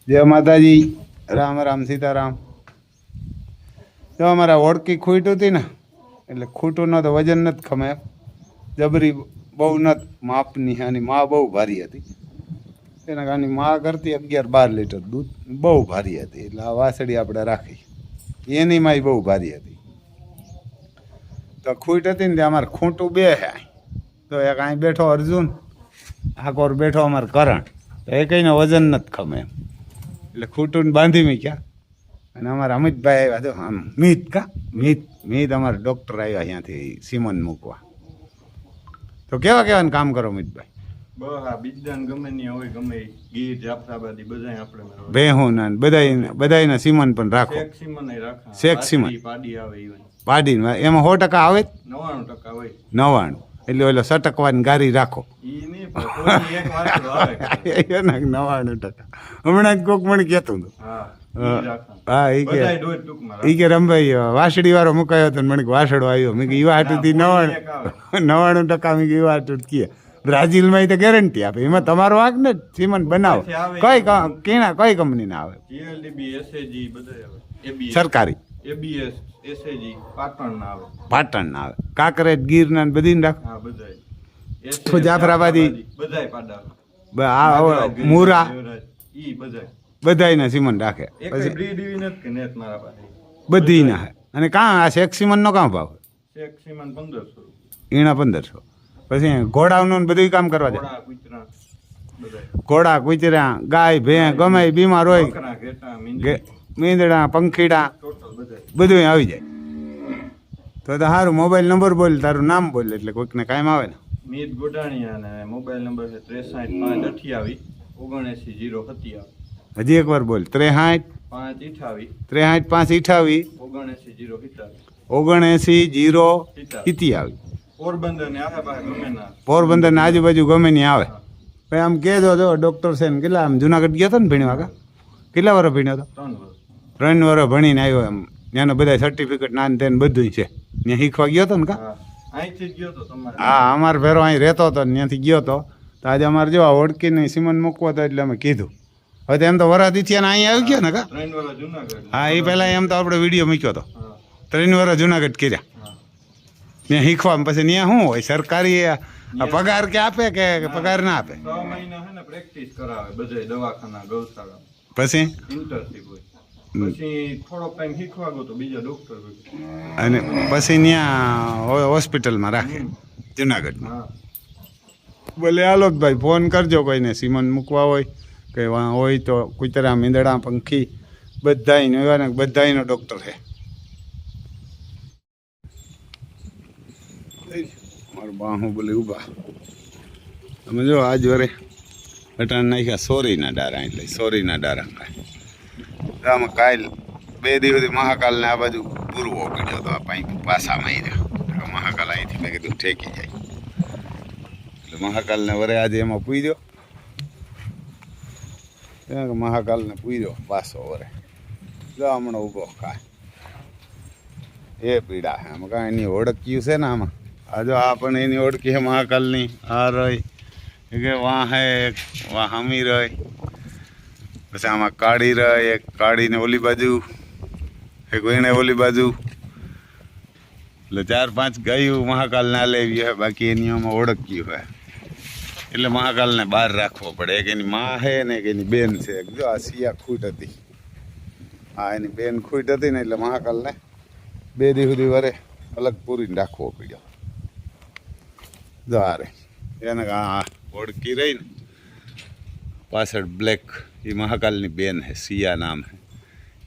જય માતાજી, રામ રામ સીતારામ. જો અમારા ઓળખી ખૂટ હતી ને એટલે ખૂટું ન તો વજન નથી ખમે, જબરી બહુ નથી માપની. આની મા બહુ ભારી હતી, એના કારણે મા કરતી 11-12 લીટર દૂધ, બહુ ભારી હતી. એટલે આ વાસળી આપણે રાખી, એની માય બહુ ભારી હતી. તો ખૂટ હતી ને તે અમારે ખૂંટું બે હે. તો એક અહીં બેઠો અર્જુન, આકોર બેઠો અમારે કરણ. તો એ કંઈને વજન નથી ખમે એમ, એટલે ખૂટું બાંધી મૂક્યા. અને અમારા અમિતભાઈ આવ્યા, તો આમ મીત અમારા ડૉક્ટર આવ્યા અહીંયાથી સીમન મૂકવા. તો કેવા કામ કરો અમિતભાઈ? ભેહું ને બધાયના સીમન પણ રાખો. શેખ સીમન પાડી એમાં 100% આવે, 99 એટલે ઓલો સટકવાની ગારી રાખો. 99%. હમણાં જ કોક મને કહેતું હતું. હા, એ કે રમભાઈ વાસળી વાળો મુકાયો હતો, મને વાસળો આવ્યો. મેં કીધું એવા હાટુથી 99% મેં કીધું એવા હાટું કહે. બ્રાઝિલમાં એ તો ગેરંટી આપે. એમાં તમારો વાંક ને સીમન બનાવો. કઈ કંપનીના આવે? સરકારી પાટણના આવે. કાંકરેજ, ગીરના બધી રાખો. જાફરાબાદી, મુરા બધાયના સીમન રાખે. બધી ના. અને કાં આ શેખ સીમન નો કાં ભાવ? ઈણા 1500. પછી ઘોડાનું બધું કામ કરવા જાય. ઘોડા, કૂતરા, ગાય, ભેં ગમે બીમાર હોય, મીંદડા, પંખીડા બધું આવી જાય. તો સારું, મોબાઈલ નંબર બોલ, તારું નામ બોલ, એટલે કોઈકને કાયમ આવે ને. મીત ગોડાણીયા અને મોબાઈલ નંબર છે 63 528 79027. હજી એકવાર બોલ. 63 528 79027. પોરબંદર ને આજુબાજુ ગમે ની આવે. ભાઈ આમ કહેજો, જો ડૉક્ટર છે ને કેટલા આમ જુનાગઢ ગયો હતો ને ભણવા? કેટલા વર્ષ ભણ્યો હતો? 3 વર્ષ ભણીને આવ્યો. એમ ત્યાંનો બધા સર્ટિફિકેટ નાન તેને બધું છે. ત્યાં શીખવા ગયો હતો ને? કા હા, અમારે ભેરો અહીં રહેતો હતો ને ત્યાંથી ગયો હતો. તો આજે અમારે જો ઓળખીને સીમન મૂકવો હતો એટલે અમે કીધું. હવે એમ તો વરાથી થયા અહીં આવી ગયો ને? કા હા, એ પહેલાં એમ તો આપણે વિડીયો મૂક્યો હતો. 3 વર્ષ જુનાગઢ કર્યા ત્યાં શીખવા. પછી ત્યાં શું હોય, સરકારી પગાર કે આપે કે પગાર ના આપે? 6 મહિના પ્રેક્ટિસ કરાવે બધે દવાખાના, ગૌશાળા. પછી ઇન્ટર્નશિપ હોય. પછી થોડોક ટાઈમ શીખવા ગયો તો બીજા ડોક્ટર અને પછી ત્યાં હોસ્પિટલમાં રાખે જુનાગઢમાં. બોલે આલોકભાઈ ફોન કરજો કોઈને સીમન મૂકવા હોય કે હોય તો. કૂતરા, મીંદડા, પંખી બધાયનો એવા ને બધાયનો ડૉક્ટર છે. મારું બાહુબલી ઊભા. તમે જો આજ વરે અટાણ નાખ્યા સોરીના ડારા, એટલે સોરીના ડારા આમાં કાલ 2 દિવસથી મહાકાલને આ બાજુ પૂરવો પડ્યો હતો. આ પાસામાં આવ્યા મહાકાલ અહીંથી મેં કીધું ઠેકી જાય એટલે મહાકાલને વરે આજે એમાં પૂર્યો. મહાકાલને પૂર્યો પાસો વરે. જો હમણાં ઊભો ખાય એ પીડા છે આમાં. કાંઈ એની ઓળખ્યું છે ને આમાં. આ જો આ પણ એની ઓળખી છે મહાકાલની. આ રહી કે વાં હે, વાં હમી રહી. પછી આમાં કાળી રહે, એક કાળીને ઓલી બાજુ, એક વેણે ઓલી બાજુ. એટલે 4-5 ગાયું મહાકાલને આલેવી હોય. બાકી એની આમાં ઓળખ્યું હોય એટલે મહાકાલને બહાર રાખવો પડે. એક એની માં છે ને એક એની બેન છે. જો આ સિયા ખૂટ હતી, હા એની બેન ખૂટ હતી ને એટલે મહાકાલને 2 દિવસ સુધી વરે અલગ પૂરીને રાખવો પડ્યો. જો આ રે એને આ ઓળખી રહી ને પાછળ બ્લેક, એ મહાકાલની બેન છે, સિયા નામ છે.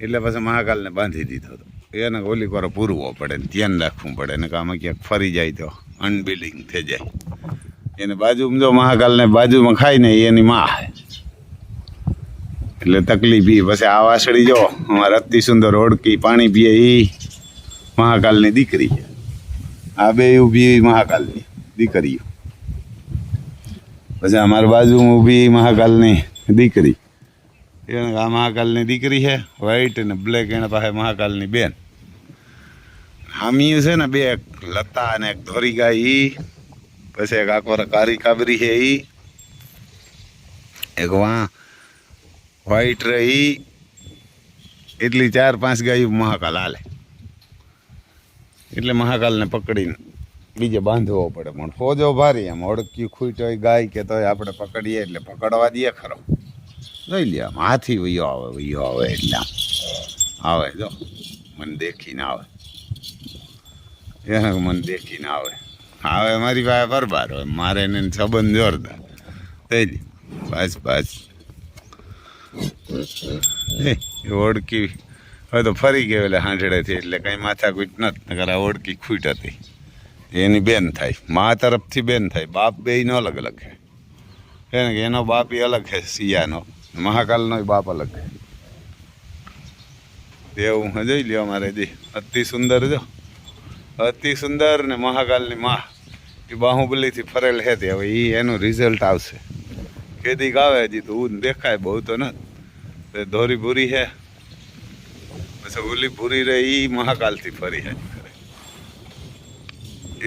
એટલે પછી મહાકાલને બાંધી દીધો હતો. એને ઓલી પર પૂરવો પડે ને ધ્યાન રાખવું પડે ને. આમાં ક્યાંક ફરી જાય તો અનબિલિંગ થઈ જાય. એને બાજુમાં જો મહાકાલને બાજુમાં ખાય ને એની માં છે એટલે તકલીફ. એ પછી આ વાસળી જો અમારે અતિ સુંદર ઓળખી પાણી પીએ એ મહાકાલની દીકરી છે. આ બે ઊભી મહાકાલની દીકરીઓ. પછી અમારી બાજુમાં ઊભી મહાકાલની દીકરી. એને આ મહાકાલની દીકરી છે, વ્હાઈટ અને બ્લેક. એના પાસે મહાકાલની બેન. હામીયું છે ને 2, એક લતા અને એક ધોરી ગાય. એ પછી એક આખો કારી કાબરી છે. એ એક વ્હાઈટ રહી એટલી 4-5 ગાયું મહાકાલ હાલે, એટલે મહાકાલને પકડીને બીજે બાંધવો પડે. પણ ફોજો ભારી, આમ ઓળખ્યું ખૂટ હોય ગાય કે તોય આપણે પકડીએ એટલે પકડવા દઈએ ખરો. જોઈ લે આમ હાથી વયો આવે એટલે આમ આવે, જો મને દેખીને આવે, એને મને દેખીને આવે મારી પાસે બરબાર હોય, મારે એને સંબંધ જોરદાર થઈ લે. બસ એ ઓળખી હવે તો ફરી ગયો એટલે હાંડળેથી, એટલે કંઈ માથાકૂટ નથી. નકર આ ઓળખી ખૂટ હતી એની બેન થાય, મા તરફથી બેન થાય, બાપ બેયનો અલગ અલગ છે. એને કે એનો બાપ એ અલગ છે સિયાનો, મહાકાલનો બાપ અલગ છે. એવું જોઈ લ્યો અમારે જી અતિ સુંદર, જો અતિ સુંદર ને મહાકાલની માં એ બાહુબલીથી ફરેલ છે. તે હવે એ એનું રિઝલ્ટ આવશે કેદીક આવે, હજી તો ઊન દેખાય બહુ તો નથી. ધોરી ભૂરી છે, પછી ઓલી ભૂરી રહે એ મહાકાલથી ફરી છે,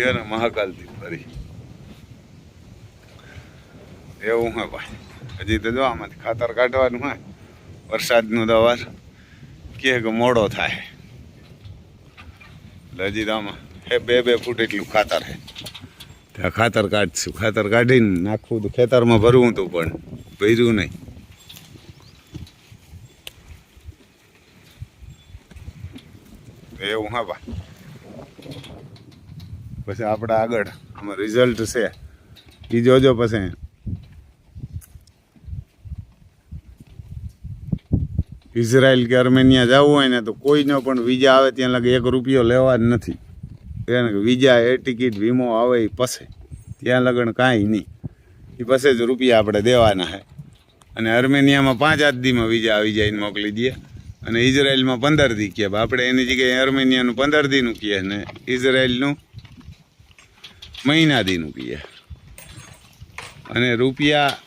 એને મહાકાલથી ફરી એવું હે ભાઈ. હજી તો જો આમાંથી ખાતર કાઢવાનું હોય, વરસાદનું દવાર કે મોડો થાય એટલે હજી તો આમાં હે 2 ફૂટ એટલું ખાતર છે. ત્યાં ખાતર કાઢશું, ખાતર કાઢીને નાખવું તો ખેતરમાં ભરવું હતું, પણ ભર્યું નહીં. એવું હા ભાઈ. પછી આપણે આગળ આમાં રિઝલ્ટ છે એ જોજો. પછી ઇઝરાયલ કે આર્મેનિયા જવું હોય ને તો કોઈનો પણ વિઝા આવે ત્યાં લગે 1 રૂપિયો લેવા જ નથી. એને વિઝા એ ટિકિટ વીમો આવે એ પસે ત્યાં લગણ કાંઈ નહીં, એ પસે જ રૂપિયા આપણે દેવાના છે. અને આર્મેનિયામાં 5 દીમાં વિઝા આવી જાય મોકલી દઈએ, અને ઇઝરાયલમાં 15 દી કહે. આપણે એની જગ્યાએ આર્મેનિયાનું 15 દીનું કહે ને ઇઝરાયલનું મહિના દીનું કહે. અને રૂપિયા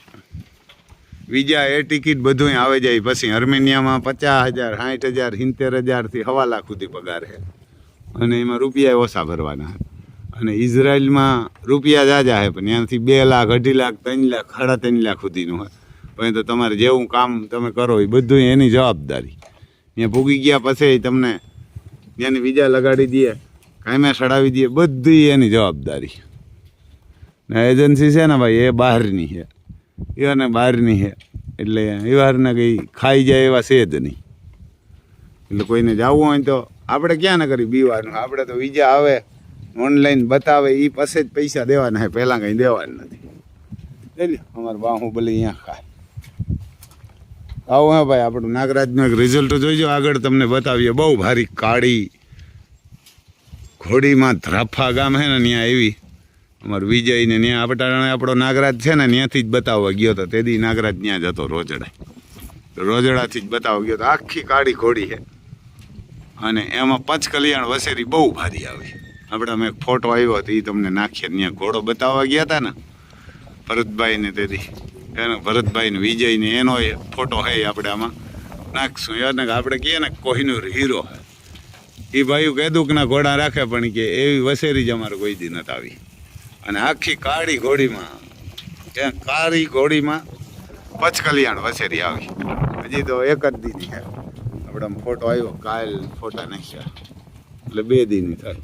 વિઝા એ ટિકિટ બધું આવે જાય. પછી આર્મેનિયામાં 50,000 60,000 70,000થી 1.25 લાખ સુધી પગાર છે, અને એમાં રૂપિયા ઓછા ભરવાના. અને ઇઝરાયલમાં રૂપિયા જાજા છે, પણ ત્યાંથી 2 લાખ 2.5 લાખ 3 લાખ 3.5 લાખ સુધીનું હોય. પણ તો તમારે જેવું કામ તમે કરો એ બધું એની જવાબદારી. ત્યાં પૂગી ગયા પછી તમને ત્યાંની વિઝા લગાડી દે, કાયમે ચડાવી દે, બધી એની જવાબદારી. ને એજન્સી છે ને ભાઈ એ બહારની છે, એને બહારની છે, એટલે એ બહારને કંઈ ખાઈ જાય એવા છે જ નહીં. એટલે કોઈને જવું હોય તો આપણે ક્યાં ન કરી બીવાનું. આપણે તો વિઝા આવે ઓનલાઈન બતાવે એ પાસે જ પૈસા દેવાના છે, પહેલાં કંઈ દેવાનું નથી. એટલે અમારે બાહુબલી અહીંયા ખાય આવું. હા ભાઈ, આપણું નાગરાજનું એક રિઝલ્ટ જોઈજો, આગળ તમને બતાવીએ. બહુ ભારી કાળી ઘોડીમાં ધ્રાફા ગામ છે ને, ત્યાં એવી અમારું વિજયને ત્યાં આપણો નાગરાજ છે ને, ત્યાંથી જ બતાવવા ગયો હતો. તેથી નાગરાજ ત્યાં જ હતો રોજડાથી જ બતાવવા ગયો હતો. આખી કાળી ઘોડી છે, અને એમાં પંચકલ્યાણ વસેરી બહુ ભારી આવી. આપણે અમે એક ફોટો આવ્યો હતો એ તમને નાખીએ. ત્યાં ઘોડો બતાવવા ગયા હતા ને ભરતભાઈને, તેથી એનો ભરતભાઈને વિજયને એનો ફોટો છે આપણે આમાં નાખશું. એને આપણે કહીએ ને કોહિનૂર હીરો છે. એ ભાઈ કેદુકના ઘોડા રાખે, પણ કે એવી વસેરી જ અમારે કોઈ દી નથી આવી. અને આખી કાળી ઘોડીમાં પચકલ્યાણ વસેરી આવી. હજી તો 1 જ દીની છે. આપણે આમ ફોટો આવ્યો, કાલ ફોટા નાખ્યા એટલે 2 દીની થાય.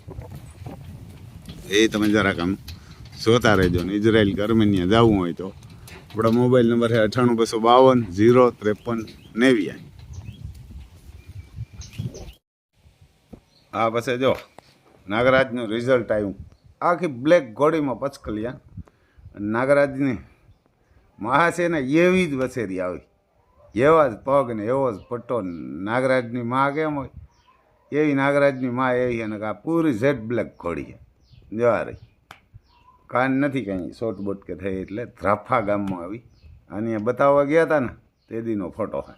એ તમે જરાક આમ જોતા રહેજો. ને ઇઝરાયલ કે આર્મેનિયા જવું હોય તો આપણા મોબાઈલ નંબર છે 9852 053 89. હા પછી જો નાગરાજનું રિઝલ્ટ આવ્યું. આખી બ્લેક ઘોડીમાં પચકલ્યાણ. નાગરાજની મહા છે ને એવી જ વસેરી આવી, એવા જ પગ ને એવો જ પટ્ટો. નાગરાજની માં કેમ હોય એવી નાગરાજની માં એવી. અને આ પૂરી ઝેડ બ્લેક ઘોડી છે. જવા રહી કાન નથી કંઈ શોર્ટબોટ કે થઈ. એટલે ધ્રાફા ગામમાં આવી. અને બતાવવા ગયા હતા ને તે દીનો ફોટો છે.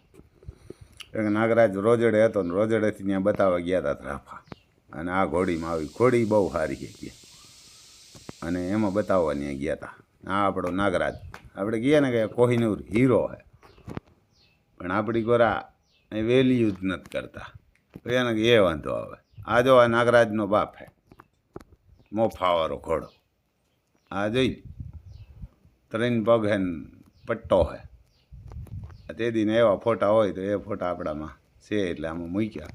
નાગરાજ રોજડે હતો ને રોજડેથી ત્યાં બતાવવા ગયા હતા ધ્રાફા. અને આ ઘોડીમાં આવી. ઘોડી બહુ સારી છે અને એમાં બતાવવા ત્યાં ગયા હતા. આ આપણો નાગરાજ. આપણે ગયા ને કે કોહિનૂર હીરો છે, પણ આપણી ગોરા એ વેલ્યુ જ નથી કરતા. એને કે એ વાંધો આવે. આ જો આ નાગરાજનો બાપ છે, મોફાવાળો ઘોડો. આ જોઈ 3 પગ હે, પટ્ટો છે. તે દીને એવા ફોટા હોય તો એ ફોટા આપણામાં છે એટલે આમાં મૂક્યા.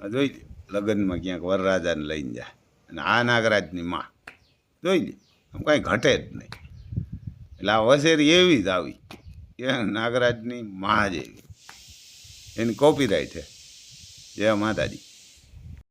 જોઈ લે લગ્નમાં ક્યાંક વરરાજાને લઈને જાય અને આ નાગરાજની માં જોઈ લે આમ કાંઈ ઘટે જ નહીં. એટલે આ વસેરી એવી જ આવી કે નાગરાજની માં જેવી એની કોપીરાઈટ છે. જય માતાજી.